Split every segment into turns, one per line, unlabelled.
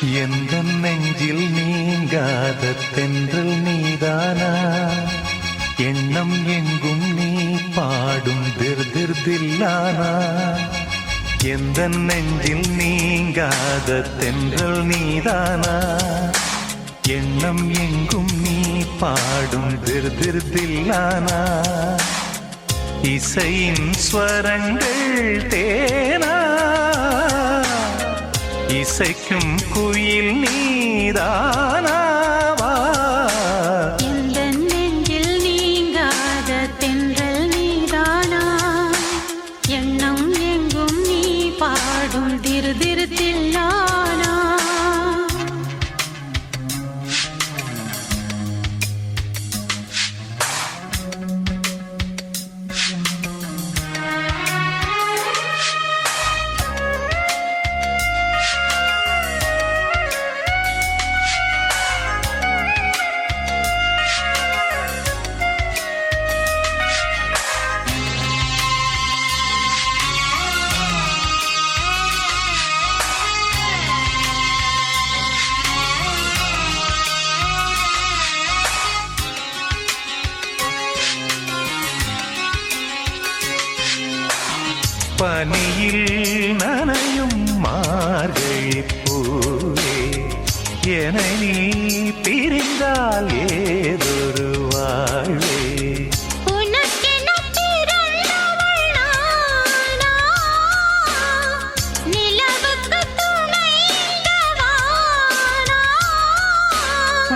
எந்த நெஞ்சில் நீங்காத தென்றல் நீதானா எண்ணம் எங்கும் நீ பாடும் திருதில்லானா எந்த நெஞ்சில் நீங்காத தென்றல் நீதானா எண்ணம் எங்கும் நீ பாடும் திருதில்லானா இசையின் ஸ்வரங்கள் தேனா இசைக்கும் குயில் நீதானாவா
எந்த நெஞ்சில் நீங்காத தென்றல் நீதானா எண்ணம் எங்கும் நீ பாடும் திருதில்லானா
பனியில் நனையும் மார்கழி பூவே என நீ பிரிந்தால் ஏதொரு வாழ்வே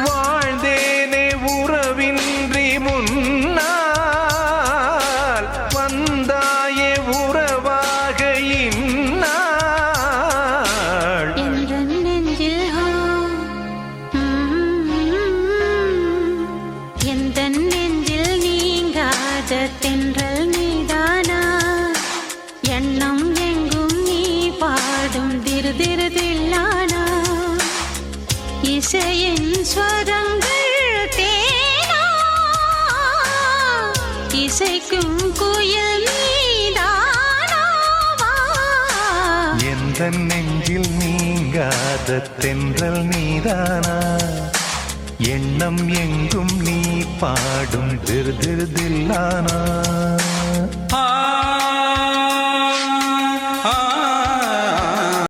வாழ்ந்தேனே உறவின்றி முன்னால் வந்தாயே உறவாக இந்நாள்
எந்த நெஞ்சில் எந்த நெஞ்சில் நீங்காத தென்றல் நீதானா எண்ணம் எங்கும் நீ பாடும் திருதில்லானா இசையின் ஸ்வரங்கள் தேனா இசைக்கும் குயில் நீதானாவா
எந்த நெஞ்சில் நீங்காத தென்றல் நீதானா எண்ணம் எங்கும் நீ பாடும் திருதில்லானா